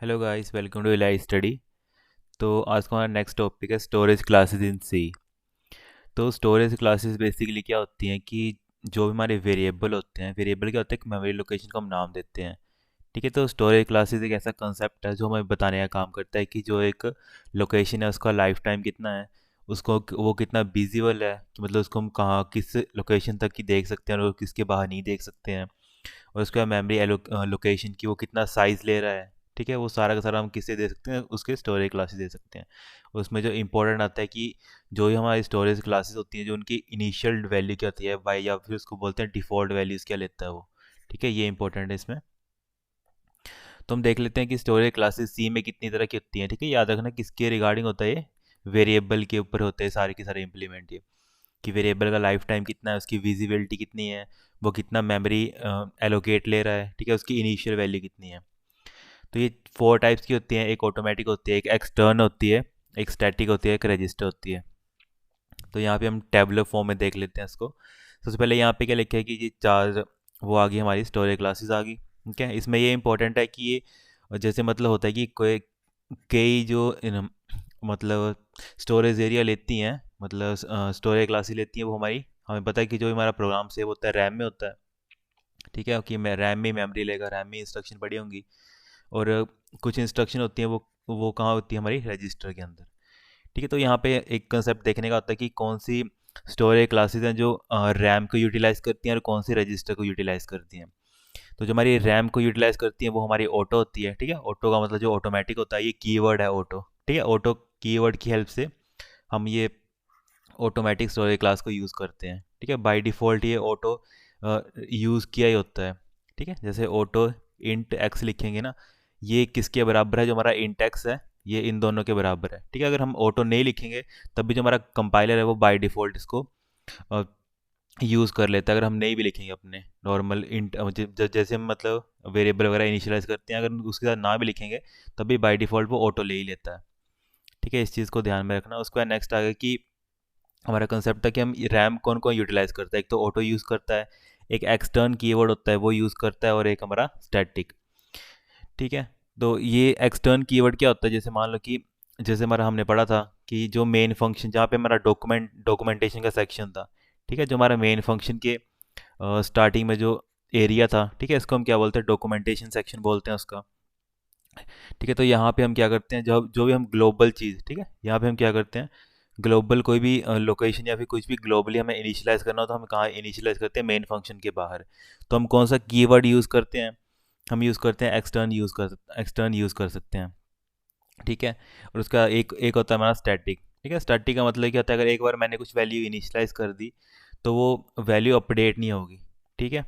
Hello guys, welcome to एलाई study. तो आज का हमारा नेक्स्ट टॉपिक है स्टोरेज क्लासेस इन सी। तो स्टोरेज क्लासेस बेसिकली क्या होती हैं कि जो भी हमारे वेरिएबल होते हैं, वेरिएबल क्या होता है, एक मेमोरी लोकेशन को हम नाम देते हैं। ठीक है, तो स्टोरेज क्लासेस एक ऐसा कंसेप्ट है जो हमें बताने का काम करता है कि जो एक लोकेशन है उसका लाइफ टाइम कितना है, उसको वो कितना विजिबल है, कि मतलब उसको हम कहाँ किस लोकेशन तक की देख सकते हैं और किसके बाहर नहीं देख सकते हैं। और उसके बाद मेमोरी लोकेशन की वो कितना साइज़ ले रहा है। ठीक है, वो सारा का सारा हम किससे दे सकते हैं, उसके स्टोरेज क्लासेस दे सकते हैं। उसमें जो इंपॉर्टेंट आता है कि जो ही हमारी स्टोरेज क्लासेस होती हैं, जो उनकी इनिशियल वैल्यू क्या होती है बाई, या फिर उसको बोलते हैं डिफ़ॉल्ट वैल्यूज़ क्या लेता है वो। ठीक है, ये इंपॉर्टेंट है इसमें। तो हम देख लेते हैं कि स्टोरेज क्लासेस सी में कितनी तरह की होती हैं। ठीक है, याद रखना किसके रिगार्डिंग होता है, ये वेरिएबल के ऊपर होते हैं सारे के सारे इंप्लीमेंट ये, कि वेरिएबल का लाइफ टाइम कितना है, उसकी विजिबिलिटी कितनी है, वो कितना मेमोरी एलोकेट ले रहा है। ठीक है, उसकी इनिशियल वैल्यू कितनी है। तो ये फोर टाइप्स की होती हैं, एक ऑटोमेटिक होती है, एक एक्सटर्न होती है, एक स्टैटिक होती है, एक रजिस्टर होती है। तो यहाँ पे हम टेबलर फॉर्म में देख लेते हैं इसको। सबसे पहले यहाँ पे क्या लिखा है कि ये चार वो आ गई, हमारी स्टोरेज क्लासेस आ गई। ठीक है, इसमें ये इंपॉर्टेंट है कि ये जैसे मतलब होता है कि कोई कई जो मतलब स्टोरेज एरिया लेती हैं, मतलब स्टोरेज क्लासेस लेती हैं, वो हमारी हमें पता है कि जो हमारा प्रोग्राम सेव होता है रैम में होता है। ठीक है, कि मैं रैम में मेमोरी लेगा, रैम में इंस्ट्रक्शन पड़ी होंगी। और कुछ इंस्ट्रक्शन होती हैं वो कहाँ होती है, हमारी रजिस्टर के अंदर। ठीक है, तो यहाँ पे एक कंसेप्ट देखने का होता है कि कौन सी स्टोरेज क्लासेस हैं जो रैम को यूटिलाइज करती हैं और कौन सी रजिस्टर को यूटिलाइज करती हैं। तो जो हमारी रैम को यूटिलाइज करती है वो हमारी ऑटो होती है। ठीक है, ऑटो का मतलब जो ऑटोमेटिक होता है, ये कीवर्ड है ऑटो। ठीक है, ऑटो कीवर्ड की हेल्प से हम ये ऑटोमेटिक स्टोरेज क्लास को यूज़ करते हैं। ठीक है, बाय डिफ़ॉल्ट ये ऑटो यूज़ किया ही होता है। ठीक है, जैसे ऑटो इंट एक्स लिखेंगे ना, ये किसके बराबर है, जो हमारा इंट एक्स है ये इन दोनों के बराबर है। ठीक है, अगर हम ऑटो नहीं लिखेंगे तब भी जो हमारा कंपाइलर है वो बाय डिफ़ॉल्ट इसको यूज़ कर लेता है। अगर हम नहीं भी लिखेंगे अपने नॉर्मल इंट, जैसे हम मतलब वेरिएबल वगैरह इनिशियलाइज करते हैं, अगर उसके साथ ना भी लिखेंगे तब भी बाय डिफ़ॉल्ट वो ऑटो ले ही लेता है। ठीक है, इस चीज़ को ध्यान में रखना। उसके बाद नेक्स्ट आ गया कि हमारा कंसेप्ट था कि हम रैम कौन कौन यूटिलाइज करता है। एक तो ऑटो यूज़ करता है, एक एक्सटर्न कीवर्ड होता है वो यूज़ करता है, और एक हमारा स्टैटिक। ठीक है, तो ये एक्सटर्न कीवर्ड क्या होता है, जैसे मान लो कि जैसे हमारा हमने पढ़ा था कि जो मेन फंक्शन, जहाँ पे हमारा डॉक्यूमेंटेशन का सेक्शन था। ठीक है, जो हमारा मेन फंक्शन के स्टार्टिंग में जो एरिया था, ठीक है, इसको हम क्या बोलते हैं, डॉक्यूमेंटेशन सेक्शन बोलते हैं उसका। ठीक है, तो यहाँ पे हम क्या करते हैं, जब जो भी हम ग्लोबल चीज़, ठीक है, यहाँ पे हम क्या करते हैं, ग्लोबल कोई भी लोकेशन या फिर कुछ भी ग्लोबली हमें इनिशियलाइज करना हो तो हम कहाँ इनिशियलाइज करते हैं, मेन फंक्शन के बाहर। तो हम कौन सा कीवर्ड यूज़ करते हैं, हम यूज़ करते हैं एक्सटर्न यूज़ कर सकते हैं। ठीक है, और उसका एक एक होता है हमारा स्टैटिक। ठीक है, स्टैटिक का मतलब क्या होता है, अगर एक बार मैंने कुछ वैल्यू इनिशियलाइज कर दी तो वो वैल्यू अपडेट नहीं होगी। ठीक है,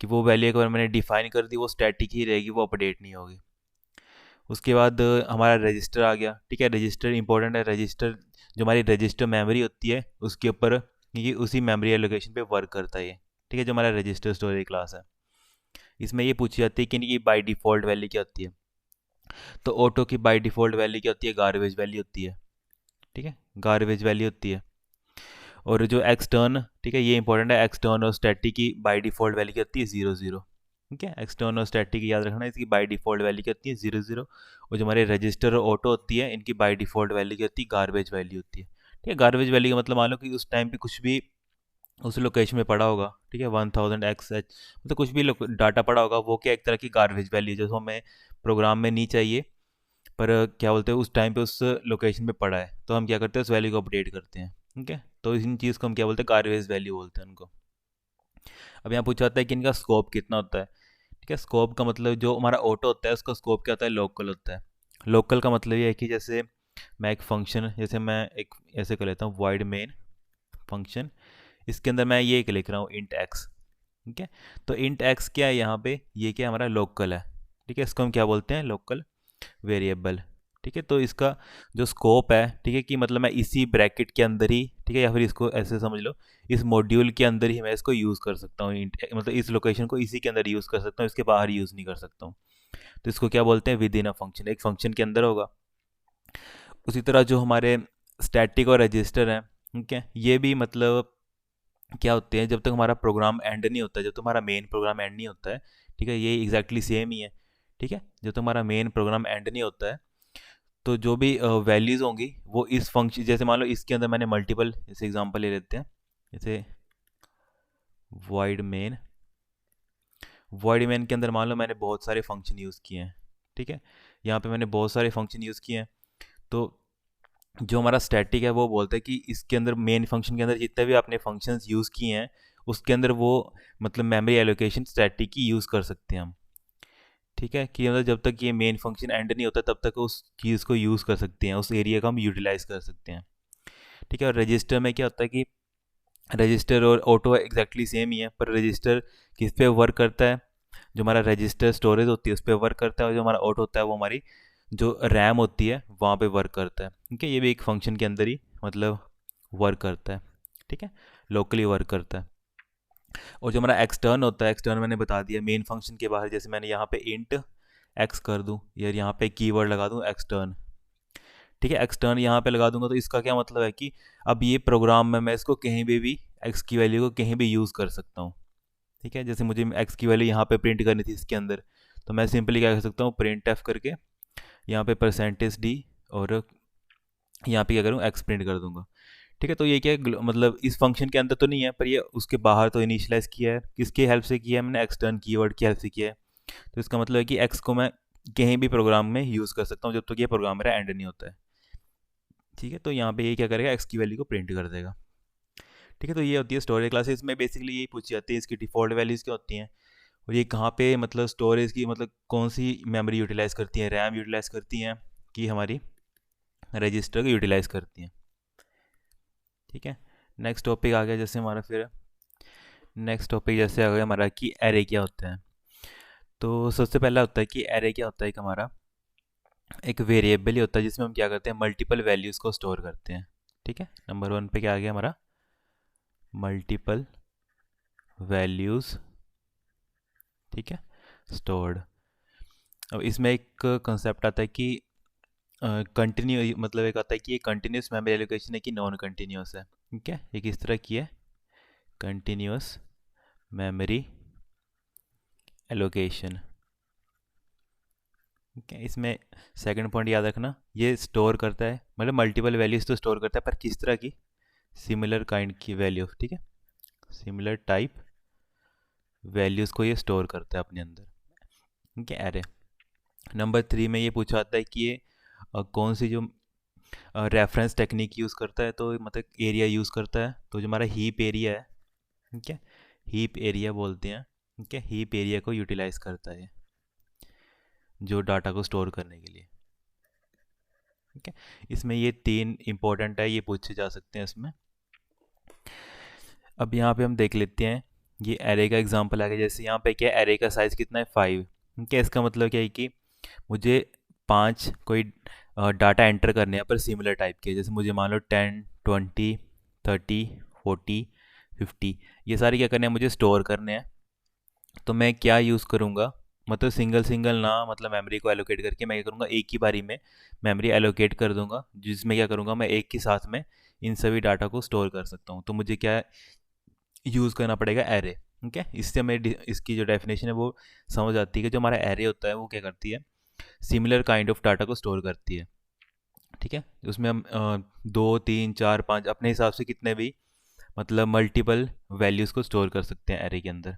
कि वो वैल्यू एक बार मैंने डिफाइन कर दी वो स्टैटिक ही रहेगी, वो अपडेट नहीं होगी। उसके बाद हमारा रजिस्टर आ गया। ठीक है, रजिस्टर इंपॉर्टेंट है। रजिस्टर जो हमारी रजिस्टर मेमोरी होती है उसके ऊपर, ये उसी मेमोरी एलोकेशन पे वर्क करता है ये। ठीक है, जो हमारा रजिस्टर स्टोरेज क्लास है, इसमें ये पूछी जाती है कि इनकी बाय डिफ़ॉल्ट वैल्यू क्या होती है। तो ऑटो की बाय डिफ़ॉल्ट वैल्यू क्या होती है, गार्बेज वैल्यू होती है। ठीक है, गार्बेज वैल्यू होती है। और जो एक्सटर्न, ठीक है, ये इंपॉर्टेंट है, एक्सटर्न और स्टैटिक की बाय डिफ़ॉल्ट वैल्यू क्या होती है, ज़ीरो ज़ीरो। ठीक है, एक्सटर्न और स्टैटिक याद रखना, इसकी बाय डिफ़ॉल्ट वैल्यू क्या होती है, ज़ीरो ज़ीरो। और जो हमारे रजिस्टर और ऑटो होती है, इनकी बाय डिफ़ॉल्ट वैल्यू क्या होती है, गार्बेज वैल्यू होती है। ठीक है, गार्बेज वैल्यू का मतलब मान लो कि उस टाइम पे कुछ भी उस लोकेशन में पड़ा होगा। ठीक है, 1000 XH मतलब कुछ भी डाटा पड़ा होगा, वो क्या एक तरह की गार्बेज वैल्यू जो हमें प्रोग्राम में नहीं चाहिए, पर क्या बोलते हैं उस टाइम पे उस लोकेशन पे पड़ा है, तो हम क्या करते हैं, उस वैल्यू को अपडेट करते हैं। ठीक है, तो इन चीज़ को हम क्या बोलते हैं, गार्बेज वैल्यू बोलते हैं उनको। अब यहाँ पूछा जाता है कि इनका स्कोप कितना होता है। ठीक है, स्कोप का मतलब जो हमारा ऑटो होता है उसका स्कोप क्या होता है, लोकल होता है। लोकल का मतलब ये है कि जैसे मैं एक फंक्शन, जैसे मैं एक ऐसे कर लेता हूँ, वाइड मेन फंक्शन, इसके अंदर मैं ये एक लिख रहा हूँ, इंट एक्स। ठीक है, तो इंट एक्स क्या है यहाँ पे, ये क्या हमारा लोकल है। ठीक है, इसको हम क्या बोलते हैं, लोकल वेरिएबल। ठीक है, तो इसका जो स्कोप है, ठीक है, कि मतलब मैं इसी ब्रैकेट के अंदर ही, ठीक है, या फिर इसको ऐसे समझ लो, इस मॉड्यूल के अंदर ही मैं इसको यूज़ कर सकता हूँ, मतलब इस लोकेशन को इसी के अंदर यूज़ कर सकता हूँ, इसके बाहर यूज़ नहीं कर सकता हूँ। तो इसको क्या बोलते हैं, विद इन अ फंक्शन, एक फंक्शन के अंदर होगा। उसी तरह जो हमारे स्टैटिक और रजिस्टर हैं, ठीक है, ये भी मतलब क्या होते हैं, जब तक हमारा प्रोग्राम एंड नहीं होता, जब तक हमारा मेन प्रोग्राम एंड नहीं होता है। ठीक है, ये एग्जैक्टली सेम ही है। ठीक है, जब तक हमारा मेन प्रोग्राम एंड नहीं होता है, तो जो भी वैल्यूज़ होंगी वो इस फंक्शन, जैसे मान लो इसके अंदर मैंने मल्टीपल, जैसे एग्जांपल ले लेते हैं, जैसे void main, void main के अंदर मान लो मैंने बहुत सारे फंक्शन यूज़ किए हैं। ठीक है, यहाँ पे मैंने बहुत सारे फंक्शन यूज़ किए हैं। तो जो हमारा स्टैटिक है वो बोलता है कि इसके अंदर मेन फंक्शन के अंदर जितने भी आपने फंक्शंस यूज़ किए हैं उसके अंदर वो मतलब मेमोरी एलोकेशन स्टैटिक की यूज़ कर सकते हैं हम। ठीक है, कि मतलब जब तक ये मेन फंक्शन एंड नहीं होता तब तक उस चीज़ को यूज़ कर सकते हैं, उस एरिया को हम यूटिलाइज कर सकते हैं। ठीक है, और रजिस्टर में क्या होता है कि रजिस्टर और ऑटो एग्जैक्टली सेम ही है, पर रजिस्टर किस पे वर्क करता है, जो हमारा रजिस्टर स्टोरेज होती है उस पर वर्क करता है, और जो हमारा ऑटो होता है वो हमारी जो रैम होती है वहाँ पे वर्क करता है। ठीक है, ये भी एक फंक्शन के अंदर ही मतलब वर्क करता है। ठीक है, लोकली वर्क करता है। और जो हमारा एक्सटर्न होता है, एक्सटर्न मैंने बता दिया मेन फंक्शन के बाहर, जैसे मैंने यहाँ पे इंट एक्स कर दूँ या यहाँ पे कीवर्ड लगा दूँ एक्सटर्न। ठीक है, एक्सटर्न यहाँ पे लगा दूंगा तो इसका क्या मतलब है कि अब ये प्रोग्राम में मैं इसको कहीं भी एक्स की वैल्यू को कहीं भी यूज़ कर सकता हूँ। ठीक है, जैसे मुझे एक्स की वैल्यू यहाँ पे प्रिंट करनी थी इसके अंदर, तो मैं सिंपली क्या कर सकता हूँ, प्रिंट एफ करके यहाँ पे परसेंटेज डी और यहाँ पे क्या करूँ, एक्स प्रिंट कर दूंगा। ठीक है, तो ये क्या है, मतलब इस फंक्शन के अंदर तो नहीं है पर ये उसके बाहर तो इनिशियलाइज किया है, किसकी हेल्प से किया है, मैंने एक्सटर्न कीवर्ड की हेल्प से किया है। तो इसका मतलब है कि एक्स को मैं कहीं भी प्रोग्राम में यूज़ कर सकता हूँ जब तक ये प्रोग्राम मेरा एंड नहीं होता है। ठीक है, तो यहाँ पे ये क्या करेगा, एक्स की वैल्यू को प्रिंट कर देगा। ठीक है, तो ये होती है स्टोरेज क्लासेस में, बेसिकली यही पूछी जाती है इसकी डिफ़ॉल्ट वैल्यूज़ क्या होती हैं, और ये कहाँ पे मतलब स्टोरेज की मतलब कौन सी मेमोरी यूटिलाइज़ करती हैं, रैम यूटिलाइज़ करती हैं कि हमारी रजिस्टर को यूटिलाइज़ करती हैं। ठीक है, नेक्स्ट टॉपिक आ गया जैसे हमारा, फिर नेक्स्ट टॉपिक जैसे आ गया हमारा कि एरे क्या होता है। तो सबसे पहला होता है कि एरे क्या होता है, एक हमारा एक वेरिएबल ही होता है जिसमें हम क्या करते हैं, मल्टीपल वैल्यूज़ को स्टोर करते हैं। ठीक है, नंबर वन पे क्या आ गया हमारा, मल्टीपल वैल्यूज़। ठीक है, स्टोर्ड। अब इसमें एक कंसेप्ट आता है कि कंटिन्यू, मतलब एक आता है कि ये कंटिन्यूस मेमोरी एलोकेशन है कि नॉन कंटिन्यूस है। ठीक है, ये किस तरह की है, कंटिन्यूस मेमोरी एलोकेशन। ठीक है, इसमें सेकंड पॉइंट याद रखना, ये स्टोर करता है मतलब मल्टीपल वैल्यूज़ तो स्टोर करता है, पर किस तरह की, सिमिलर काइंड की वैल्यू। ठीक है, सिमिलर टाइप वैल्यूज़ को ये स्टोर करता है अपने अंदर। ठीक है, एरे। नंबर थ्री में ये पूछा आता है कि ये कौन सी जो रेफरेंस टेक्निक यूज़ करता है, तो मतलब एरिया यूज़ करता है, तो जो हमारा हीप एरिया है, ठीक है, हीप एरिया बोलते हैं। ठीक है, हीप एरिया को यूटिलाइज करता है जो डाटा को स्टोर करने के लिए। ठीक है, इसमें ये तीन इंपॉर्टेंट है, ये पूछे जा सकते हैं इसमें। अब यहाँ पे हम देख लेते हैं, ये एरे का एग्जांपल आ गया, जैसे यहाँ पे क्या है, एरे का साइज़ कितना है, 5। ठीक है, इसका मतलब क्या है कि मुझे 5 कोई डाटा एंटर करने हैं पर सिमिलर टाइप के, जैसे मुझे मान लो 10, 20, 30, 40, 50, ये सारे क्या करने हैं, मुझे स्टोर करने हैं। तो मैं क्या यूज़ करूँगा, मतलब सिंगल सिंगल ना, मतलब मेमोरी को एलोकेट करके मैं क्या करूँगा, एक ही बारी में मेमोरी एलोकेट कर दूंगा, जिसमें क्या करूँगा, मैं एक ही साथ में इन सभी डाटा को स्टोर कर सकता हूँ। तो मुझे क्या यूज़ करना पड़ेगा, एरे। ठीक है, इससे हमें इसकी जो डेफिनेशन है वो समझ आती है कि जो हमारा एरे होता है वो क्या करती है, सिमिलर काइंड ऑफ डाटा को स्टोर करती है। ठीक है, उसमें हम 2, 3, 4, 5 अपने हिसाब से कितने भी मतलब मल्टीपल वैल्यूज़ को स्टोर कर सकते हैं एरे के अंदर।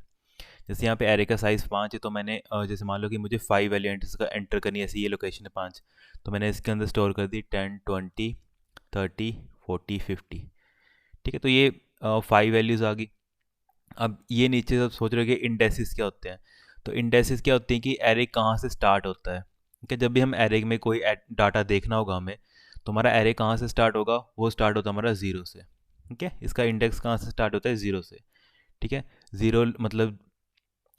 जैसे यहाँ पे एरे का साइज़ 5 है, तो मैंने जैसे मान लो कि मुझे 5 वैल्यू एंटर करनी है, ऐसी ये लोकेशन है 5, तो मैंने इसके अंदर स्टोर कर दी 10, 20, 30, 40, 50। ठीक है, तो ये 5 वैल्यूज़ आ गई। अब ये नीचे सब सोच रहे हो कि इंडेसिस क्या होते हैं, तो इंडेसिस क्या होती हैं कि एरे कहाँ से स्टार्ट होता है। ठीक है, जब भी हम एरे में कोई डाटा देखना होगा हमें, तो हमारा एरे कहाँ से स्टार्ट होगा, वो स्टार्ट होता है हमारा ज़ीरो से। ठीक है, इसका इंडेक्स कहाँ से स्टार्ट होता है, ज़ीरो से। ठीक है, ज़ीरो मतलब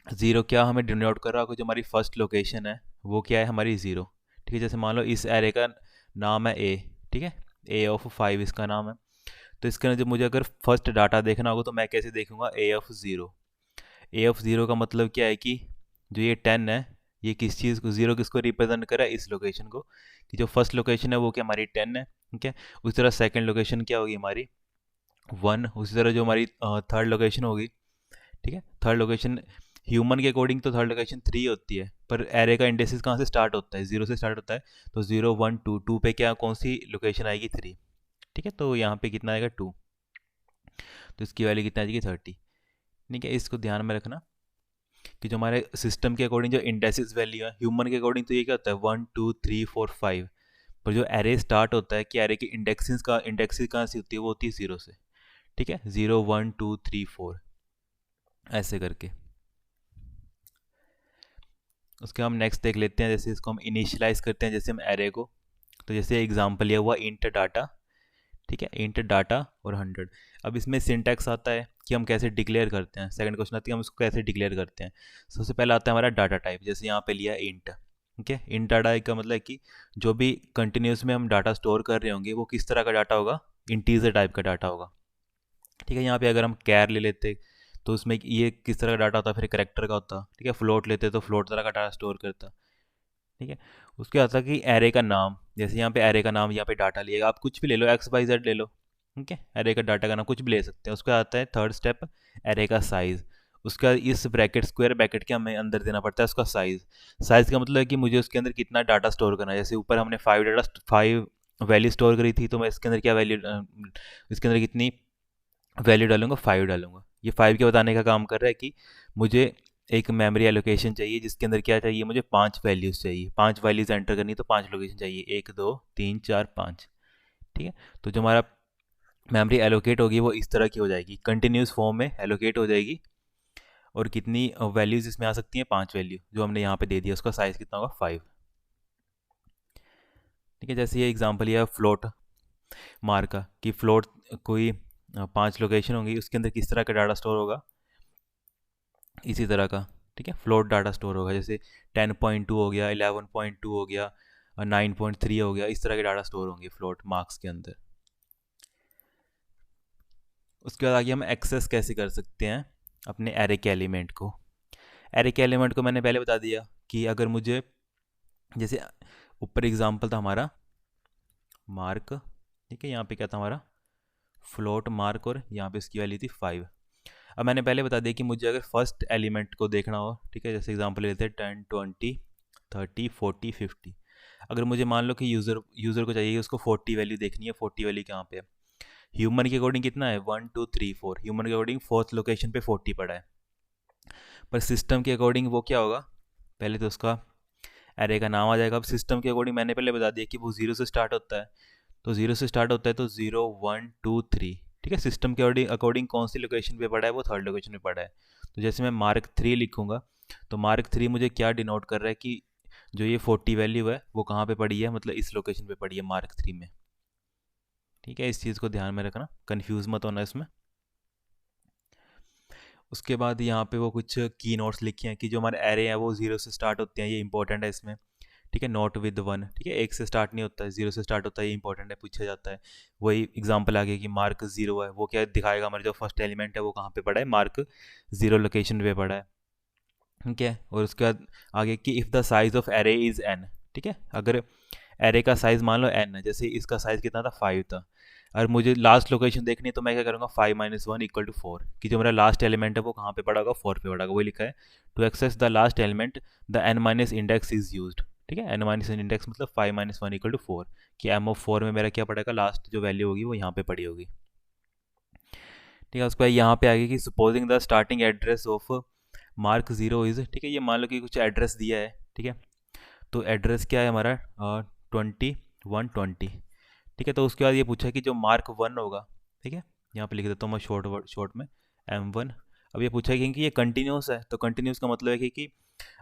ज़ीरो क्या हमें डिनोट कर रहा है, जो हमारी फर्स्ट लोकेशन है वो क्या है, हमारी ज़ीरो। ठीक है, जैसे मान लो इस एरे का नाम है ए। ठीक है, ए ऑफ 5 इसका नाम है, तो इसके अंदर जब मुझे अगर फर्स्ट डाटा देखना होगा तो मैं कैसे देखूंगा, A of zero. A of zero का मतलब क्या है कि जो ये 10 है, ये किस चीज़ को, ज़ीरो किसको रिप्रेजेंट करा है, इस लोकेशन को, कि जो फर्स्ट लोकेशन है वो क्या हमारी 10 है। ठीक है, उसी तरह सेकंड लोकेशन क्या होगी हमारी 1, उसी तरह जो हमारी थर्ड लोकेशन होगी। ठीक है, थर्ड लोकेशन ह्यूमन के अकॉर्डिंग तो थर्ड लोकेशन 3 होती है, पर एरे का इंडेक्सेस कहाँ से स्टार्ट होता है, 0 से स्टार्ट होता है। तो 0 1 2 2 पे क्या कौन सी लोकेशन आएगी, 3। ठीक है, तो यहाँ पे कितना आएगा 2, तो इसकी वैल्यू कितना आएगी 30। ठीक है, इसको ध्यान में रखना कि जो हमारे सिस्टम के अकॉर्डिंग जो इंडेक्सेस वैल्यू है, ह्यूमन के अकॉर्डिंग तो ये क्या होता है 1 2 3 4 5, पर जो एरे स्टार्ट होता है कि एरे की इंडेक्सेस कहाँ से होती है, वो होती है 0 से। ठीक है, 0 1 2 3 4 ऐसे करके। उसके हम नेक्स्ट देख लेते हैं, जैसे इसको हम इनिशियलाइज करते हैं जैसे हम एरे को। तो जैसे एग्जांपल लिया हुआ इंट डाटा। ठीक है, इंट डाटा और 100। अब इसमें सिंटैक्स आता है कि हम कैसे डिक्लेयर करते हैं, सेकंड क्वेश्चन आती है हम इसको कैसे डिक्लेयर करते हैं। सबसे पहले आता है हमारा डाटा टाइप, जैसे यहाँ पे लिया इंट। ठीक है, इंट डाटा का मतलब है कि जो भी कंटिन्यूस में हम डाटा स्टोर कर रहे होंगे वो किस तरह का डाटा होगा, इंटीजर टाइप का डाटा होगा। ठीक है, यहाँ पे अगर हम कैर ले लेते तो उसमें ये किस तरह का डाटा होता, फिर करेक्टर का होता। ठीक है, फ्लोट लेते तो फ्लोट तरह का डाटा स्टोर करता। ठीक है, उसके बाद आता कि एरे का नाम, जैसे यहाँ पे एरे का नाम, यहाँ पे डाटा लिएगा आप कुछ भी ले लो, XYZ ले लो। ठीक है, एरे का डाटा का नाम कुछ भी ले सकते हैं। उसके बाद आता है थर्ड स्टेप, एरे का साइज़। उसका इस ब्रैकेट स्क्वायर ब्रैकेट के हमें अंदर देना पड़ता है उसका साइज़। साइज़ का मतलब है कि मुझे उसके अंदर कितना डाटा स्टोर करना है। जैसे ऊपर हमने 5 वैल्यू स्टोर करी थी, तो मैं इसके अंदर क्या वैल्यू, इसके अंदर कितनी वैल्यू डालूंगा, 5 डालूंगा। ये 5 के बताने का काम कर रहा है कि मुझे एक मेमोरी एलोकेशन चाहिए जिसके अंदर क्या चाहिए, मुझे 5 वैल्यूज़ चाहिए, 5 वैल्यूज़ एंटर करनी, तो 5 लोकेशन चाहिए, 1 2 3 4 5। ठीक है, तो जो हमारा मेमोरी एलोकेट होगी वो इस तरह की हो जाएगी, कंटिन्यूस फॉर्म में एलोकेट हो जाएगी। और कितनी वैल्यूज़ इसमें आ सकती हैं, 5 वैल्यू जो हमने यहाँ पे दे दिया, उसका साइज़ कितना होगा 5। ठीक है, जैसे ये एग्जाम्पल यह फ्लोट मार का कि फ्लोट कोई 5 लोकेशन होंगी, उसके अंदर किस तरह का डाटा स्टोर होगा, इसी तरह का। ठीक है, फ्लोट डाटा स्टोर होगा, जैसे 10.2 हो गया, 11.2 हो गया, 9.3 हो गया, इस तरह के डाटा स्टोर होंगे फ्लोट मार्क्स के अंदर। उसके बाद आगे हम एक्सेस कैसे कर सकते हैं अपने एरे के एलिमेंट को। एरे के एलिमेंट को मैंने पहले बता दिया कि अगर मुझे, जैसे ऊपर एग्जांपल था हमारा मार्क। ठीक है, यहाँ पे क्या था हमारा फ्लोट मार्क, और यहाँ पे इसकी वैल्यू थी 5। अब मैंने पहले बता दिया कि मुझे अगर फर्स्ट एलिमेंट को देखना हो, ठीक है, जैसे एग्जांपल लेते हैं 10 20 30 40 50। अगर मुझे मान लो कि यूज़र को चाहिए उसको 40 वैल्यू देखनी है, 40 वैल्यू कहाँ पे है, ह्यूमन के अकॉर्डिंग कितना है 1 2 3 4, ह्यूमन के अकॉर्डिंग फोर्थ लोकेशन पे 40 पड़ा है। पर सिस्टम के अकॉर्डिंग वो क्या होगा, पहले तो उसका एरे का नाम आ जाएगा। अब सिस्टम के अकॉर्डिंग मैंने पहले बता दिया कि वो 0 से स्टार्ट होता है, तो 0 से स्टार्ट होता है तो 0 1 2 3। ठीक है, सिस्टम के अकॉर्डिंग कौन सी लोकेशन पे पड़ा है, वो थर्ड लोकेशन पे पड़ा है। तो जैसे मैं मार्क 3 लिखूंगा, तो मार्क 3 मुझे क्या डिनोट कर रहा है कि जो ये 40 वैल्यू है वो कहाँ पे पड़ी है, मतलब इस लोकेशन पे पड़ी है मार्क 3 में। ठीक है, इस चीज़ को ध्यान में रखना, कंफ्यूज मत होना इसमें। उसके बाद यहाँ पे वो कुछ की नोट्स लिखे हैं कि जो हमारे एरे हैं वो 0 से स्टार्ट होते हैं, ये इंपॉर्टेंट है इसमें। ठीक है, नॉट विद 1। ठीक है, 1 से स्टार्ट नहीं होता है, 0 से स्टार्ट होता है, ये इंपॉर्टेंट है, पूछा जाता है। वही एग्जांपल आ गया कि मार्क 0 है, वो क्या दिखाएगा, हमारा जो फर्स्ट एलिमेंट है वो कहाँ पे पड़ा है, मार्क 0 लोकेशन पे पड़ा है। ठीक है, और उसके बाद आगे कि if the size of array is n। ठीक है, अगर एरे का साइज़ मान लो n है, जैसे इसका साइज़ कितना था 5 था, और मुझे लास्ट लोकेशन देखनी है, तो मैं क्या करूँगा 5 - 1 = 4, कि जो मेरा लास्ट एलिमेंट है वो कहाँ पे पड़ा होगा, 4 पे पड़ा होगा। वही लिखा है, to access the last element the n minus index is used. ठीक है, n माइनस इंडेक्स मतलब 5 - 1 = 4, कि m(4) में मेरा क्या पड़ेगा, लास्ट जो वैल्यू होगी वो यहाँ पे पड़ी होगी। ठीक है, उसके बाद यहाँ पे आगे कि supposing the starting address of mark 0 is. ठीक है, ये मान लो कि कुछ एड्रेस दिया है। ठीक है, तो एड्रेस क्या है हमारा 20 1 20। ठीक है, तो उसके बाद ये पूछा कि जो मार्क 1 होगा, ठीक है, यहाँ पे लिख देता हूँ मैं शॉर्ट में M1। अब ये पूछा कि ये कंटिन्यूस है, तो कंटिन्यूस का मतलब है कि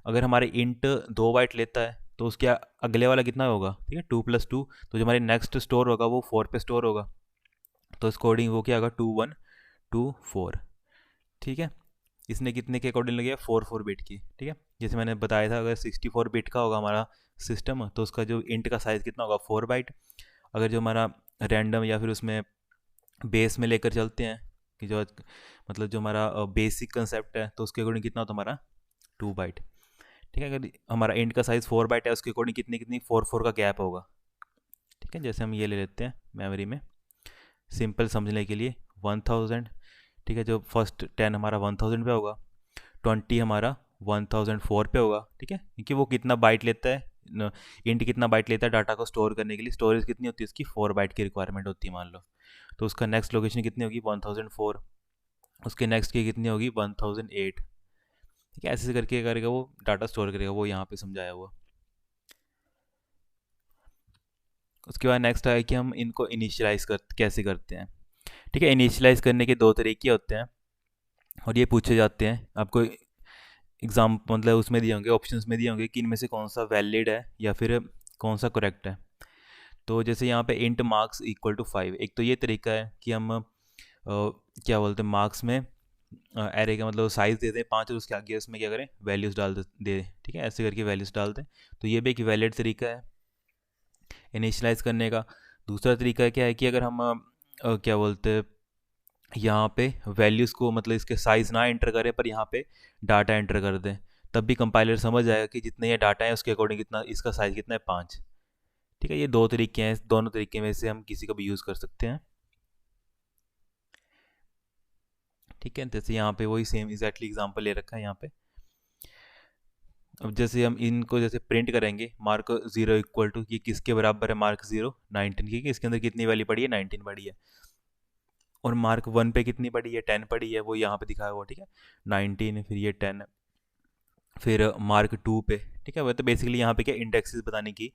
अगर हमारे इंट 2 बाइट लेता है तो उसके अगले वाला कितना होगा, ठीक है 2 + 2, तो जो हमारे नेक्स्ट स्टोर होगा वो 4 पे स्टोर होगा, तो इसके अकॉर्डिंग वो क्या होगा 2 1 2 4। ठीक है, इसने कितने के अकॉर्डिंग लगे 4 4 बिट की। ठीक है, जैसे मैंने बताया था अगर 64 बिट का होगा हमारा सिस्टम, तो उसका जो इंट का साइज़ कितना होगा 4 बाइट। अगर जो हमारा रैंडम या फिर उसमें बेस में लेकर चलते हैं कि जो मतलब जो हमारा बेसिक कंसेप्ट है, तो उसके अकॉर्डिंग कितना होता है हमारा 2 बाइट। ठीक है, अगर हमारा इंट का साइज़ 4 बाइट है, उसके अकॉर्डिंग कितनी कितनी 4 4 का गैप होगा। ठीक है, जैसे हम ये ले लेते हैं मेमोरी में सिंपल समझने के लिए 1000। ठीक है, जो फर्स्ट 10 हमारा 1000 पे होगा, 20 हमारा 1004 पे होगा, ठीक है, क्योंकि वो कितना बाइट लेता है, इंट कितना बाइट लेता है डाटा को स्टोर करने के लिए, स्टोरेज कितनी होती है उसकी 4 बाइट की रिक्वायरमेंट होती है मान लो। तो उसका नेक्स्ट लोकेशन कितनी होगी 1004, उसके नेक्स्ट की कितनी होगी 1008, ठीक है, ऐसे ऐसे करके करेगा वो डाटा स्टोर करेगा, वो यहाँ पे समझाया हुआ। उसके बाद नेक्स्ट है कि हम इनको इनिशियलाइज कैसे करते हैं। ठीक है, इनिशियलाइज करने के दो तरीके होते हैं और ये पूछे जाते हैं आपको एग्ज़ाम, मतलब उसमें दिए होंगे, ऑप्शंस में दिए होंगे कि इनमें से कौन सा वैलिड है या फिर कौन सा करेक्ट है। तो जैसे यहाँ पे इंट मार्क्स इक्वल टू 5, एक तो ये तरीका है कि हम क्या बोलते हैं मार्क्स में एरे का मतलब साइज़ दे दें 5 और उसके आगे उसमें क्या करें वैल्यूज़ डाल दे, ठीक है, ऐसे करके वैल्यूज़ डाल दें। तो ये भी एक वैलिड तरीका है इनिशियलाइज करने का। दूसरा तरीका क्या है कि अगर हम क्या बोलते हैं यहाँ पे वैल्यूज़ को मतलब इसके साइज़ ना एंटर करें पर यहाँ पे डाटा एंटर कर दें, तब भी कंपाइलर समझ जाएगा कि जितने ये डाटा है उसके अकॉर्डिंग कितना इसका साइज़ कितना है 5। ठीक है, ये दो तरीके हैं, इस दोनों तरीके में से हम किसी का भी यूज़ कर सकते हैं। ठीक है, जैसे यहाँ पे वही सेम एग्जैक्टली एग्जांपल ले रखा है यहाँ पे। अब जैसे हम इनको जैसे प्रिंट करेंगे मार्क 0 इक्वल टू ये किसके बराबर है मार्क 0 19 की, इसके अंदर कितनी वैल्यू पड़ी है 19 पड़ी है, और मार्क 1 पे कितनी पड़ी है 10 पड़ी है, वो यहाँ पे दिखाया हुआ, ठीक है 19 फिर ये 10 फिर मार्क 2 पे। ठीक है, वह तो बेसिकली यहाँ पे क्या इंडेक्सेस बताने की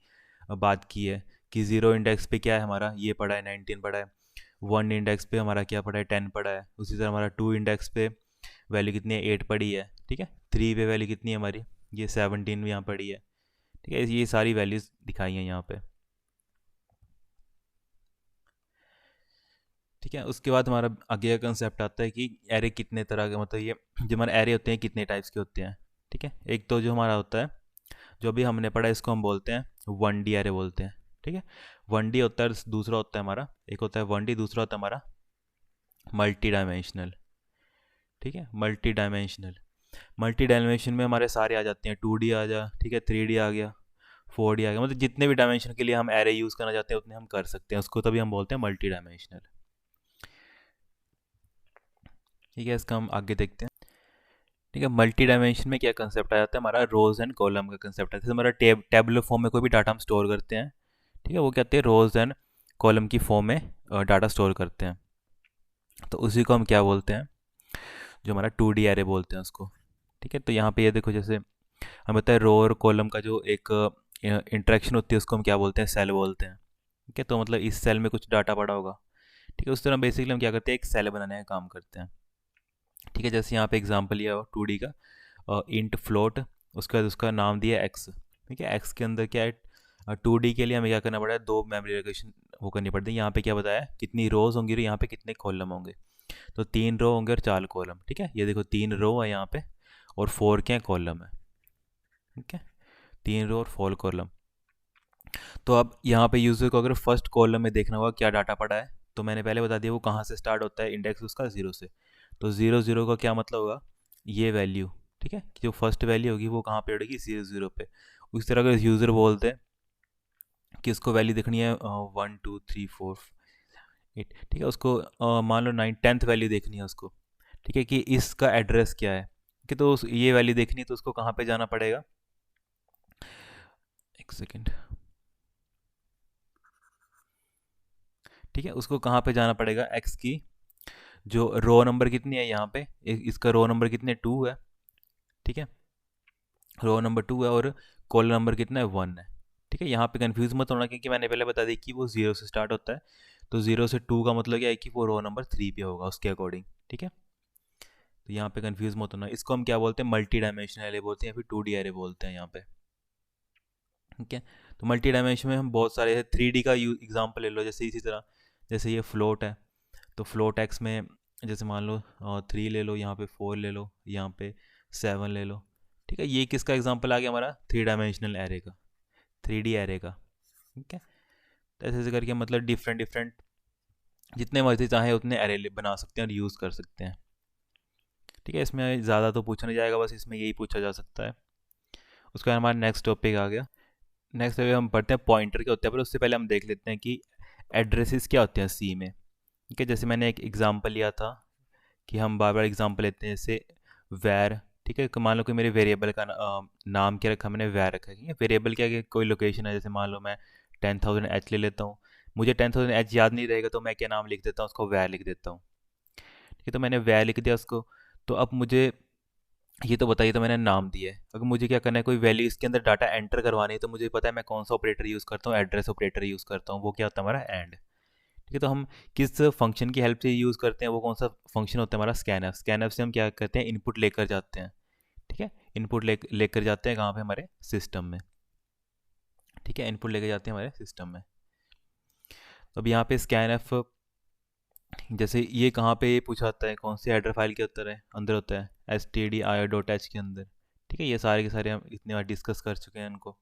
बात की है कि 0 इंडेक्स पे क्या है हमारा ये पड़ा है 19 पड़ा है, 1 इंडेक्स पे हमारा क्या पड़ा है 10 पड़ा है, उसी तरह हमारा 2 इंडेक्स पे वैल्यू कितनी है 8 पड़ी है, ठीक है, 3 पे वैल्यू कितनी है हमारी ये 17 यहाँ पड़ी है। ठीक है, ये सारी वैल्यूज़ दिखाई हैं यहाँ पे। ठीक है, उसके बाद हमारा आगे का कंसेप्ट आता है कि एरे कितने तरह के, मतलब ये जो हमारे एरे होते हैं कितने टाइप्स के होते हैं। ठीक है, एक तो जो हमारा होता है जो भी हमने पढ़ा इसको हम बोलते हैं 1D एरे बोलते हैं। ठीक है, 1D होता है, दूसरा होता है हमारा, एक होता है 1D, दूसरा होता है हमारा मल्टी डायमेंशनल। ठीक है, मल्टी डायमेंशनल, मल्टी डायमेंशन में हमारे सारे आ जाते हैं 2D आ जा, ठीक है 3D आ गया 4D आ गया, मतलब जितने भी डायमेंशन के लिए हम एरे यूज़ करना चाहते हैं उतने हम कर सकते हैं उसको, तभी हम बोलते हैं मल्टी डायमेंशनल। ठीक है, इसका हम आगे देखते हैं। ठीक है, मल्टी डायमेंशन में क्या कंसेप्ट आ जाता है हमारा रोज एंड कॉलम का कंसेप्ट है, जैसे हमारा टेबुलर फॉर्म में कोई भी डाटा हम स्टोर करते हैं, ठीक है, वो कहते हैं रोज एंड कॉलम की फॉर्म में डाटा स्टोर करते हैं, तो उसी को हम क्या बोलते हैं जो हमारा 2D एरे बोलते हैं उसको। ठीक है, तो यहाँ पे ये देखो जैसे हम बताए रो और कॉलम का जो एक इंटरेक्शन होती है उसको हम क्या बोलते हैं सेल बोलते हैं। ठीक है, तो मतलब इस सेल में कुछ डाटा पड़ा होगा, ठीक है, उस तरह बेसिकली हम क्या करते हैं एक सेल बनाने का काम करते हैं। ठीक है, जैसे यहाँ पे एग्जांपल लिया हो 2D का इंट फ्लोट, उसके बाद उसका नाम दिया एक्स। ठीक है, एक्स के अंदर क्या है 2D के लिए हमें क्या करना पड़ा है दो मेमोरी लोकेशन वो करनी पड़ती है, यहाँ पे क्या बताया कितनी रोज होंगी और यहाँ पे कितने कॉलम होंगे, तो 3 रो होंगे और 4 कॉलम। ठीक है, ये देखो 3 रो है यहाँ पे और 4 क्या कॉलम है। ठीक है, 3 रो और 4 कॉलम। तो अब यहाँ पे यूज़र को अगर फर्स्ट कॉलम में देखना होगा क्या डाटा पड़ा है, तो मैंने पहले बता दिया वो कहाँ से स्टार्ट होता है इंडेक्स उसका 0 से, तो 0 0 का क्या मतलब होगा ये वैल्यू। ठीक है, जो फर्स्ट वैल्यू होगी वो कहाँ पे पड़ेगी 0 0 पे। उस तरह अगर यूज़र बोलते हैं कि उसको वैल्यू देखनी है 1 2 3 4 8, ठीक है, उसको मान लो 10th वैल्यू देखनी है उसको, ठीक है, कि इसका एड्रेस क्या है, कि तो ये वैल्यू देखनी है तो उसको कहाँ पे जाना पड़ेगा, एक सेकेंड। ठीक है, उसको कहाँ पे जाना पड़ेगा एक्स की जो रो नंबर कितनी है यहाँ पे इसका रो नंबर कितने 2 है। ठीक है, रो नंबर 2 है और कॉलम नंबर कितना है 1 है। ठीक है, यहाँ पे कंफ्यूज मत होना क्योंकि मैंने पहले बता दी कि वो 0 से स्टार्ट होता है, तो 0 से 2 का मतलब क्या है कि वो रो नंबर 3 पे होगा उसके अकॉर्डिंग। ठीक है, तो यहाँ पे कंफ्यूज मत होना, इसको हम क्या बोलते हैं मल्टी डायमेंशनल एरे बोलते हैं या फिर 2D एरे बोलते हैं यहाँ पे। ठीक है, तो मल्टी डायमेंशन में हम बहुत सारे 3D का एग्जाम्पल ले लो, जैसे इसी तरह जैसे ये फ्लोट है, तो फ्लोट एक्स में जैसे मान लो 3 ले लो, यहाँ पे 4 ले लो, यहाँ पे 7 ले लो। ठीक है, ये किसका एग्जांपल आ गया हमारा 3 डायमेंशनल एरे का, 3D एरे का। ठीक है, तो ऐसे ऐसे करके मतलब डिफरेंट डिफरेंट जितने मर्जी चाहे उतने एरे बना सकते हैं और यूज़ कर सकते हैं। ठीक है, इसमें ज़्यादा तो पूछा नहीं जाएगा, बस इसमें यही पूछा जा सकता है। उसके बाद हमारा नेक्स्ट टॉपिक आ गया। नेक्स्ट टॉपिक हम पढ़ते हैं पॉइंटर क्या होते हैं, पर उससे पहले हम देख लेते हैं कि एड्रेसेस क्या होते हैं सी में। ठीक है, जैसे मैंने एक एग्जांपल लिया था कि हम बार बार एग्जांपल लेते हैं, जैसे वैर, ठीक है, मान लो कि मेरे वेरिएबल का नाम क्या रखा मैंने, वैर रखा है। ठीक है, वेरिएबल क्या है कि कोई लोकेशन है, जैसे मान लो मैं 10,000 H ले लेता हूँ। मुझे 10,000 H याद नहीं रहेगा, तो मैं क्या नाम लिख देता हूँ उसको, वैर लिख देता हूँ। ठीक है, तो मैंने वैर लिख दिया उसको। तो अब मुझे ये तो बताइए, तो मैंने नाम दिया है। अगर मुझे क्या करना है, कोई वैल्यू इसके अंदर डाटा एंटर करवानी है, तो मुझे पता है मैं कौन सा ऑपरेटर यूज़ करता हूँ, एड्रेस ऑपरेटर यूज़ करता हूँ। वो क्या होता है हमारा, एंड। ठीक है, तो हम किस फंक्शन की हेल्प से यूज़ करते हैं, वो कौन सा फंक्शन होता है हमारा, स्कैनफ। स्कैनफ से हम क्या करते हैं, इनपुट लेकर जाते हैं। ठीक है, इनपुट लेकर जाते हैं कहाँ पे, हमारे सिस्टम में। ठीक है, इनपुट लेकर जाते हैं हमारे सिस्टम में। तो अब यहाँ पे स्कैनफ, जैसे ये कहाँ पे ये पूछा होता है, कौन सी हेडर फाइल के अंदर होता है, stdio.h के अंदर। ठीक है, ये सारे के सारे हम इतने बार डिस्कस कर चुके हैं इनको।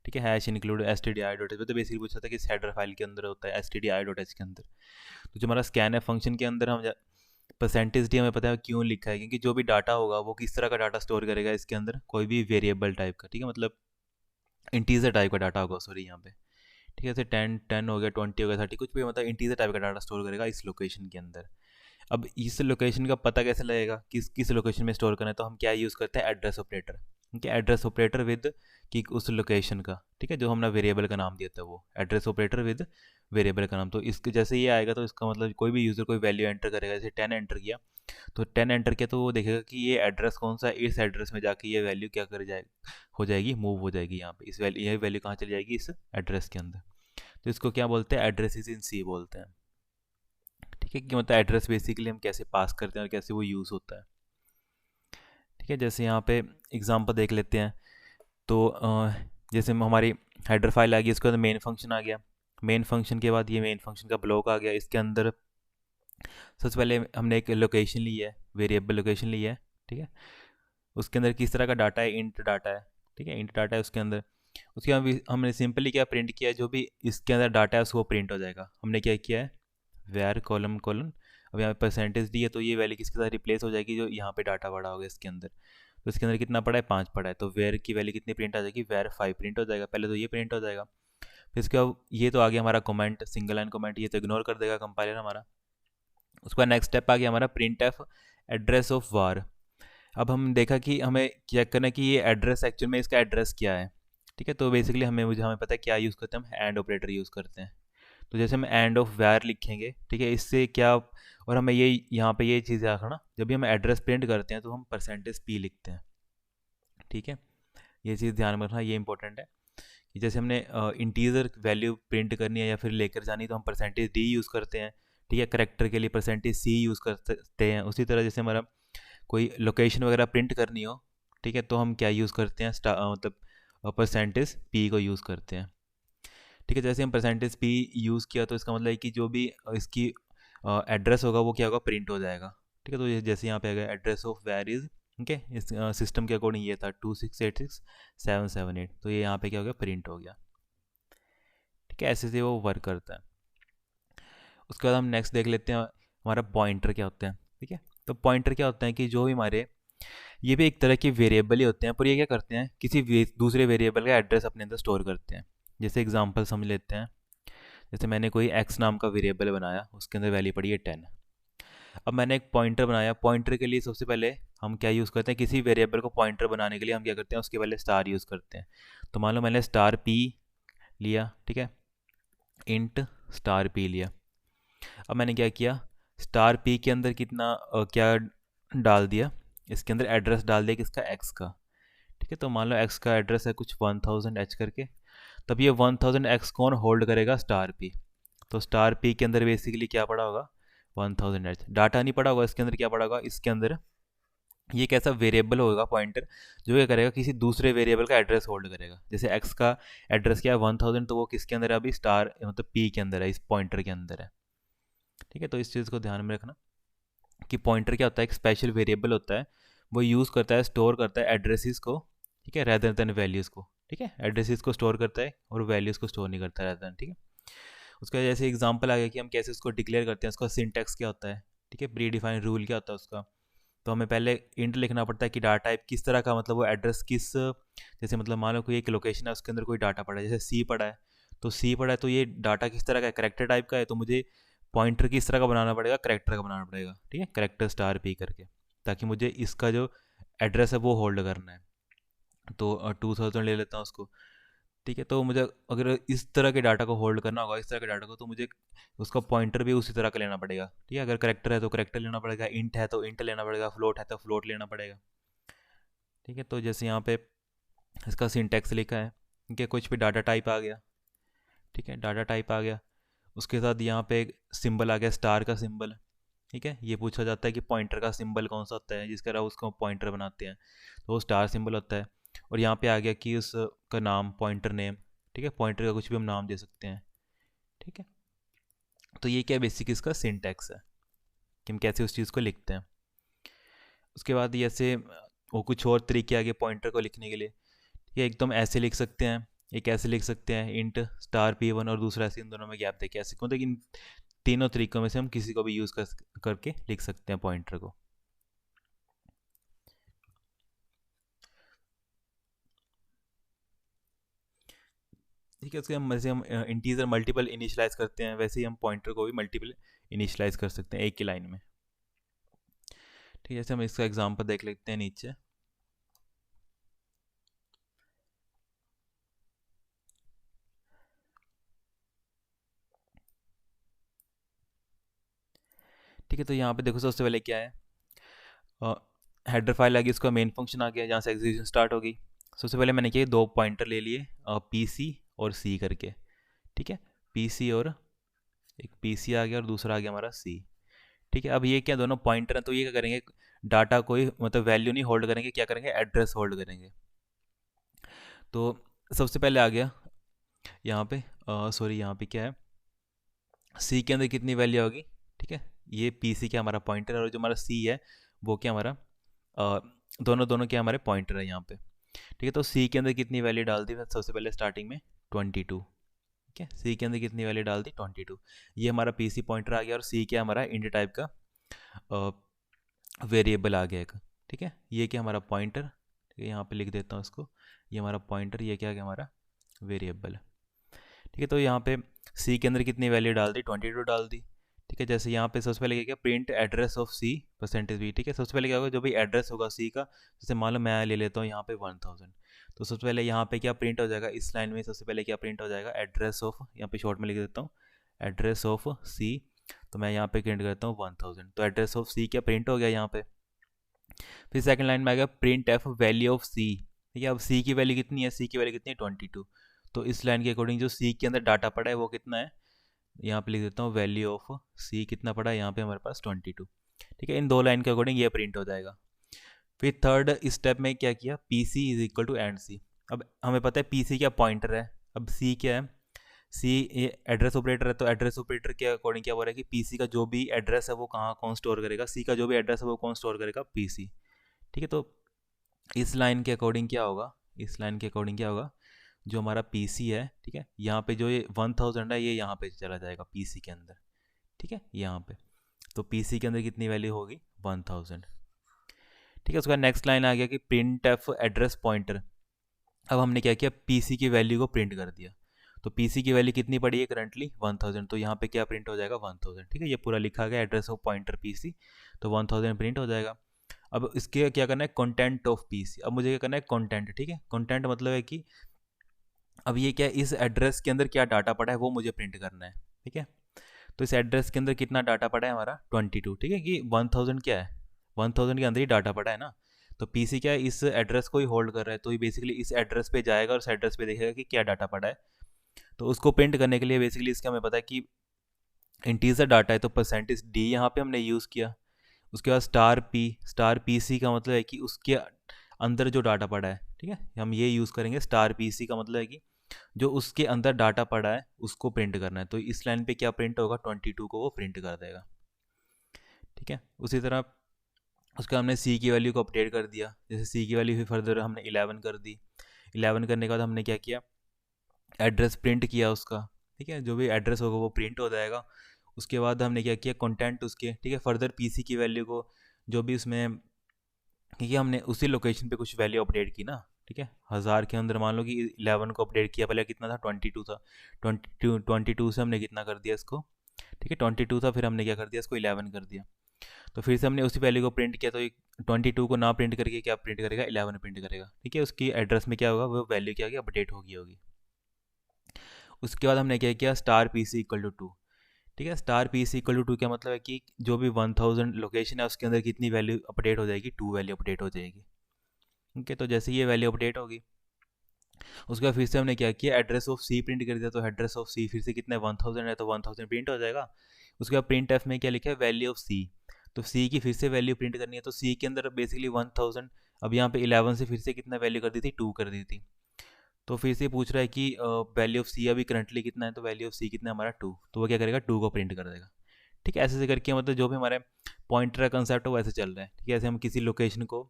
ठीक है, हैश इंक्लूड stdio.h, तो बेसिकली पूछा था कि इस हेडर फाइल के अंदर होता है, stdio.h के अंदर। तो जो हमारा स्कैनफ फंक्शन के अंदर हम परसेंटेज डी हमें पता है क्यों लिखा है, क्योंकि जो भी डाटा होगा वो किस तरह का डाटा स्टोर करेगा इसके अंदर, कोई भी वेरिएबल टाइप का। ठीक है, मतलब इंटीजर टाइप का डाटा होगा, सॉरी यहाँ पे। ठीक है, जैसे 10 हो गया, 20 हो गया, 30, कुछ भी, मतलब इंटीजर टाइप का डाटा स्टोर करेगा इस लोकेशन के अंदर। अब इस लोकेशन का पता कैसे लगेगा, किस किस लोकेशन में स्टोर करना है, तो हम क्या यूज़ करते हैं, एड्रेस ऑपरेटर। ठीक है, एड्रेस ऑपरेटर विद कि उस लोकेशन का, ठीक है, जो हमने वेरिएबल का नाम दिया था, वो एड्रेस ऑपरेटर विद वेरिएबल का नाम। तो इसके जैसे ये आएगा, तो इसका मतलब कोई भी यूज़र कोई वैल्यू एंटर करेगा, जैसे 10 एंटर किया, तो 10 एंटर किया तो वो देखेगा कि ये एड्रेस कौन सा है, इस एड्रेस में जाके ये वैल्यू क्या कर जाए, हो जाएगी, मूव हो जाएगी यहाँ पे। इस वैल्यू, ये वैल्यू कहाँ चली जाएगी, इस एड्रेस के अंदर। तो इसको क्या बोलते हैं, एड्रेसेस इन सी बोलते हैं। ठीक है, कि मतलब एड्रेस बेसिकली हम कैसे पास करते हैं और कैसे वो यूज़ होता है। ठीक है, जैसे यहाँ पे एग्जांपल देख लेते हैं। तो जैसे हमारी हेडर फाइल आ गई, उसके बाद मेन फंक्शन आ गया। मेन फंक्शन के बाद ये मेन फंक्शन का ब्लॉक आ गया। इसके अंदर सबसे पहले हमने एक लोकेशन ली है, वेरिएबल लोकेशन ली है। ठीक है, उसके अंदर किस तरह का डाटा है, इंट डाटा है। ठीक है, इंट डाटा है उसके अंदर। उसके बाद हमने सिंपली क्या प्रिंट किया है, जो भी इसके अंदर डाटा है उसको प्रिंट हो जाएगा। हमने क्या किया है, वेर कॉलम कॉलन। अब यहाँ पे परसेंटेज दी है, तो ये वैल्यू किसके साथ रिप्लेस हो जाएगी, जो यहाँ पे डाटा पड़ा होगा इसके अंदर। तो इसके अंदर कितना पड़ा है, 5 पड़ा है, तो वेर की वैल्यू कितनी प्रिंट आ जाएगी, वेर 5 प्रिंट हो जाएगा। पहले तो ये प्रिंट हो जाएगा, फिर इसके बाद ये तो आ गया हमारा कमेंट, सिंगल लाइन कमेंट, ये तो इग्नोर कर देगा कंपाइलर हमारा। उसके बाद नेक्स्ट स्टेप आ गया हमारा print F address of war. अब हम देखा कि हमें क्या करना है कि ये एड्रेस एक्चुअल में इसका एड्रेस क्या है। ठीक है, तो बेसिकली हमें पता है क्या यूज़ करते हैं, हम एंड ऑपरेटर यूज़ करते हैं। तो जैसे हम एंड ऑफ वार लिखेंगे, ठीक है, इससे क्या, और हमें ये यहाँ पे ये चीज़ याद रखना, जब भी हम एड्रेस प्रिंट करते हैं तो हम परसेंटेज पी लिखते हैं। ठीक है, ये चीज़ ध्यान में रखना, ये इंपॉर्टेंट है कि जैसे हमने इंटीजर वैल्यू प्रिंट करनी है या फिर लेकर जानी है, तो हम परसेंटेज डी यूज़ करते हैं। ठीक है, करेक्टर के लिए परसेंटेज सी यूज़ करते हैं। उसी तरह जैसे हमारा कोई लोकेशन वगैरह प्रिंट करनी हो, ठीक है, तो हम क्या यूज़ करते हैं, मतलब परसेंटेज पी को यूज़ करते हैं। ठीक है, जैसे हम परसेंटेज पी यूज़ किया, तो इसका मतलब है कि जो भी इसकी एड्रेस होगा वो क्या होगा, प्रिंट हो जाएगा। ठीक है, तो ये जैसे यहाँ पे आ गया एड्रेस ऑफ वेर इज़, ठीक है, इस सिस्टम के अकॉर्डिंग ये था 2686-778, तो ये यहाँ पे क्या हो गया, प्रिंट हो गया। ठीक है, ऐसे से वो वर्क करता है। उसके बाद हम नेक्स्ट देख लेते हैं हमारा पॉइंटर क्या होता है। ठीक है, तो पॉइंटर क्या होता है कि जो भी हमारे, ये भी एक तरह के वेरिएबल ही होते हैं, पर ये क्या करते हैं, किसी दूसरे वेरिएबल का एड्रेस अपने अंदर स्टोर करते हैं। जैसे एग्जांपल समझ लेते हैं। जैसे मैंने कोई एक्स नाम का वेरिएबल बनाया, उसके अंदर वैल्यू पड़ी है 10। अब मैंने एक पॉइंटर बनाया, पॉइंटर के लिए सबसे पहले हम क्या यूज़ करते हैं, किसी वेरिएबल को पॉइंटर बनाने के लिए हम क्या करते हैं, उसके पहले स्टार यूज़ करते हैं। तो मान लो मैंने स्टार पी लिया, ठीक है, इंट स्टार पी लिया। अब मैंने क्या किया, स्टार पी के अंदर कितना क्या डाल दिया, इसके अंदर एड्रेस डाल दिया किसका, एक्स का। ठीक है, तो मान लो एक्स का एड्रेस है कुछ 1000 H करके। तब ये 1000 X कौन होल्ड करेगा, स्टार पी। तो स्टार पी के अंदर बेसिकली क्या पड़ा होगा, 1000 H। डाटा नहीं पड़ा होगा इसके अंदर, क्या पड़ा होगा इसके अंदर, ये एक ऐसा वेरिएबल होगा पॉइंटर, जो क्या करेगा, किसी दूसरे वेरिएबल का एड्रेस होल्ड करेगा। जैसे एक्स का एड्रेस क्या है, 1000, तो वो किसके अंदर है अभी, स्टार मतलब पी के अंदर है, इस पॉइंटर के अंदर है। ठीक है, तो इस चीज़ को ध्यान में रखना कि पॉइंटर क्या होता है, एक स्पेशल वेरिएबल होता है, वो यूज़ करता है, स्टोर करता है एड्रेसेस को। ठीक है, रैदर देन वैल्यूज़ को। ठीक है, एड्रेसेस को स्टोर करता है और वैल्यूज़ को स्टोर नहीं करता रैदर देन। ठीक है, उसका जैसे एग्जांपल आ गया कि हम कैसे उसको डिक्लेयर करते हैं, उसका सिंटैक्स क्या होता है। ठीक है, प्री डिफाइंड रूल क्या होता है उसका। तो हमें पहले इंट लिखना पड़ता है कि डाटा टाइप किस तरह का, मतलब वो एड्रेस किस, जैसे मतलब मान लो कोई एक लोकेशन है, उसके अंदर कोई डाटा पड़ा है, जैसे सी पड़ा है, तो सी पड़ा है, तो ये डाटा किस तरह का है, करेक्टर टाइप का है, तो मुझे पॉइंटर किस तरह का बनाना पड़ेगा, करेक्टर का बनाना पड़ेगा। ठीक है, करेक्टर स्टार पी करके, ताकि मुझे इसका जो एड्रेस है वो होल्ड करना है। तो 2000 ले लेता हूँ उसको। ठीक है, तो मुझे अगर इस तरह के डाटा को होल्ड करना होगा, इस तरह के डाटा को, तो मुझे उसका पॉइंटर भी उसी तरह का लेना पड़ेगा। ठीक है, अगर करेक्टर है तो करेक्टर लेना पड़ेगा, इंट है तो इंट लेना पड़ेगा, फ्लोट है तो फ्लोट लेना पड़ेगा। ठीक है, तो जैसे यहाँ पे इसका सिंटैक्स लिखा है कि कुछ भी डाटा टाइप आ गया। ठीक है, डाटा टाइप आ गया, उसके साथ यहाँ पे एक सिंबल आ गया, स्टार का सिंबल। ठीक है, ये पूछा जाता है कि पॉइंटर का सिंबल कौन सा होता है जिसका तरह उसको पॉइंटर बनाते हैं, तो वो स्टार सिंबल होता है। और यहाँ पे आ गया कि उसका नाम, पॉइंटर नेम। ठीक है, पॉइंटर का कुछ भी हम नाम दे सकते हैं। ठीक है, तो ये क्या बेसिक इसका सिंटैक्स है कि हम कैसे उस चीज़ को लिखते हैं। उसके बाद ये ऐसे वो कुछ और तरीके आगे पॉइंटर को लिखने के लिए। ये एकदम ऐसे लिख सकते हैं, एक ऐसे लिख सकते हैं इंट स्टार P1, और दूसरा ऐसे इन दोनों में गैप देके ऐसे, मतलब इन तीनों तरीकों में से हम किसी को भी यूज़ करके लिख सकते हैं पॉइंटर को। ठीक है, उसके हम जैसे हम इंटीजर मल्टीपल इनिशियलाइज करते हैं, वैसे ही हम पॉइंटर को भी मल्टीपल इनिशियलाइज कर सकते हैं एक ही लाइन में। ठीक है, जैसे हम इसका एग्जांपल देख लेते हैं नीचे। ठीक है, तो यहाँ पे देखो सबसे पहले क्या है, हेडर फाइल आ गई, उसका मेन फंक्शन आ गया जहाँ से एग्जीक्यूशन स्टार्ट होगी। सबसे पहले मैंने किया दो पॉइंटर ले लिए, PC और C करके। ठीक है, PC और एक PC आ गया और दूसरा आ गया हमारा C। ठीक है, अब ये क्या दोनों पॉइंटर हैं, तो ये क्या करेंगे, डाटा कोई मतलब वैल्यू नहीं होल्ड करेंगे, क्या करेंगे, एड्रेस होल्ड करेंगे। तो सबसे पहले आ गया यहाँ पे, सॉरी यहाँ पे क्या है, C के अंदर कितनी वैल्यू होगी। ठीक है, ये PC क्या हमारा पॉइंटर है, और जो हमारा C है वो क्या हमारा, अ, दोनों दोनों क्या हमारे पॉइंटर है यहाँ पे। ठीक है, तो C के अंदर कितनी वैल्यू डाल दी सबसे पहले स्टार्टिंग में, 22। ठीक है, C के अंदर कितनी वैल्यू डाल दी, 22। ये हमारा PC पॉइंटर आ गया, और C क्या हमारा इंट टाइप का वेरिएबल आ गया एक। ठीक है, ये क्या हमारा पॉइंटर, ठीक है यहाँ पे लिख देता हूँ इसको, ये हमारा पॉइंटर, ये क्या है हमारा वेरिएबल। ठीक है, तो यहाँ पे C के अंदर कितनी वैल्यू डाल दी, 22 डाल दी। ठीक है, जैसे यहाँ पे सबसे पहले क्या किया, print address of C %v। ठीक है, सबसे पहले क्या होगा, जो भी एड्रेस होगा C का, जैसे मान लो मैं ले लेता हूँ यहाँ पे 1000, तो सबसे पहले यहाँ पे क्या प्रिंट हो जाएगा, इस लाइन में सबसे पहले क्या प्रिंट हो जाएगा, एड्रेस ऑफ, यहाँ पे शॉर्ट में लिख देता हूँ एड्रेस ऑफ C। तो मैं यहाँ पे प्रिंट करता हूँ 1000, तो एड्रेस ऑफ C क्या प्रिंट हो गया यहाँ पे। फिर सेकंड लाइन में आएगा print F value of C। ठीक है, अब C की वैल्यू कितनी है, C की वैल्यू कितनी है, 22। तो इस लाइन के अकॉर्डिंग जो C के अंदर डाटा पड़ा है वो कितना है, यहाँ पे लिख देता हूँ वैल्यू ऑफ C कितना पड़ा है यहाँ पे हमारे पास 22। ठीक है, इन दो लाइन के अकॉर्डिंग ये प्रिंट हो जाएगा। फिर थर्ड स्टेप में क्या किया, PC is equal to and C। अब हमें पता है PC क्या पॉइंटर है, अब C क्या है, C एड्रेस ऑपरेटर है, तो एड्रेस ऑपरेटर के अकॉर्डिंग क्या हो रहा है कि PC का जो भी एड्रेस है वो कहाँ कौन स्टोर करेगा, C का जो भी एड्रेस है वो कौन स्टोर करेगा, PC। ठीक है, तो इस लाइन के अकॉर्डिंग क्या होगा, इस लाइन के अकॉर्डिंग क्या होगा, जो हमारा PC है, ठीक है, यहाँ पे जो ये 1000 है ये यहाँ पे चला जाएगा PC के अंदर। ठीक है, यहाँ पे तो PC के अंदर कितनी वैल्यू होगी, 1000। ठीक है, उसका नेक्स्ट लाइन आ गया कि प्रिंट एफ एड्रेस पॉइंटर। अब हमने क्या किया, PC की वैल्यू को प्रिंट कर दिया, तो PC की वैल्यू कितनी पड़ी है करंटली 1000, तो यहाँ पे क्या प्रिंट हो जाएगा 1000। ठीक है, ये पूरा लिखा गया एड्रेस ऑफ पॉइंटर PC, तो 1000 प्रिंट हो जाएगा। अब इसके क्या करना है, कंटेंट ऑफ PC, अब मुझे क्या करना है कंटेंट। ठीक है, कंटेंट मतलब है कि अब ये क्या, इस एड्रेस के अंदर क्या डाटा पड़ा है वो मुझे प्रिंट करना है। ठीक है, तो इस एड्रेस के अंदर कितना डाटा पड़ा है हमारा 22। ठीक है, कि 1000 क्या है, 1000 के अंदर ही डाटा पड़ा है ना, तो PC क्या है, इस एड्रेस को ही होल्ड कर रहा है, तो ये बेसिकली इस एड्रेस पे जाएगा और उस एड्रेस पे देखेगा कि क्या डाटा पड़ा है। तो उसको प्रिंट करने के लिए बेसिकली इसका हमें पता है कि इंटीजर डाटा है, तो %d यहाँ पे हमने यूज़ किया। उसके बाद स्टार PC का मतलब है कि उसके अंदर जो डाटा पड़ा है। ठीक है, हम ये यूज़ करेंगे, स्टार PC का मतलब है कि जो उसके अंदर डाटा पड़ा है उसको प्रिंट करना है, तो इस लाइन पे क्या प्रिंट होगा, 22 को वो प्रिंट कर देगा। ठीक है, उसी तरह उसका हमने C की वैल्यू को अपडेट कर दिया, जैसे C की वैल्यू फिर फर्दर हमने 11 कर दी। 11 करने के बाद हमने क्या किया, एड्रेस प्रिंट किया उसका। ठीक है, जो भी एड्रेस होगा वो प्रिंट हो जाएगा। उसके बाद हमने क्या किया, कंटेंट उसके, ठीक है, फर्दर PC की वैल्यू को जो भी उसमें, ठीक है, हमने उसी लोकेशन पे कुछ वैल्यू अपडेट की ना। ठीक है, 1000 के अंदर मान लो कि 11 को अपडेट किया, पहले कितना था 22 था, 22 से हमने कितना कर दिया इसको, ठीक है 22 था, फिर हमने क्या कर दिया इसको 11 कर दिया। तो फिर से हमने उसी वैल्यू को प्रिंट किया, तो 22 को ना प्रिंट करके क्या प्रिंट करेगा, 11 प्रिंट करेगा। ठीक है, उसकी एड्रेस में क्या होगा, वो वैल्यू क्या होगी, अपडेट होगी। उसके बाद हमने क्या किया, star P C equal to two. ठीक है, star P C equal to two क्या मतलब है कि जो भी 1000 लोकेशन है उसके अंदर कितनी वैल्यू अपडेट हो जाएगी, 2 वैल्यू अपडेट हो जाएगी। ठीक है, तो जैसे ये वैल्यू अपडेट होगी, उसके बाद फिर से हमने क्या किया, एड्रेस ऑफ सी प्रिंट कर दिया। तो एड्रेस ऑफ सी फिर से कितना है, 1000 है, तो 1000 प्रिंट हो जाएगा। उसके बाद प्रिंट एफ में क्या लिखा है, वैल्यू ऑफ सी। तो सी की फिर से वैल्यू प्रिंट करनी है, तो सी के अंदर बेसिकली 1000। अब यहाँ पे 11 से फिर से कितना वैल्यू कर दी थी, 2 कर दी थी। तो फिर से पूछ रहा है कि वैल्यू ऑफ सी अभी करंटली कितना है, तो वैल्यू ऑफ सी कितना है हमारा 2। तो वो क्या करेगा, 2 को प्रिंट कर देगा। ठीक है, ऐसे ऐसे करके मतलब जो भी हमारे पॉइंटर का कंसेप्ट है वो ऐसे चल रहा है। ठीक है, ऐसे हम किसी लोकेशन को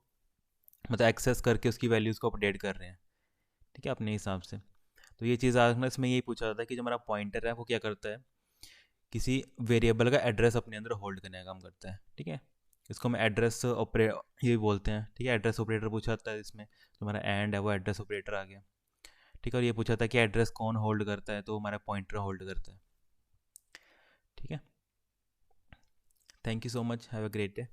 मतलब एक्सेस करके उसकी वैल्यूज़ को अपडेट कर रहे हैं। ठीक है, अपने हिसाब से। तो ये चीज़ आज मैं इसमें यही पूछा था कि जो हमारा पॉइंटर है वो क्या करता है, किसी वेरिएबल का एड्रेस अपने अंदर होल्ड करने का काम करता है। ठीक है, इसको हम एड्रेस ऑपरे ये बोलते हैं। ठीक है, एड्रेस ऑपरेटर पूछा था इसमें, जो हमारा एंड है वो एड्रेस ऑपरेटर आ गया। ठीक है, और ये पूछा था कि एड्रेस कौन होल्ड करता है, तो हमारा पॉइंटर होल्ड करता है। ठीक है, thank you so much, have a great day.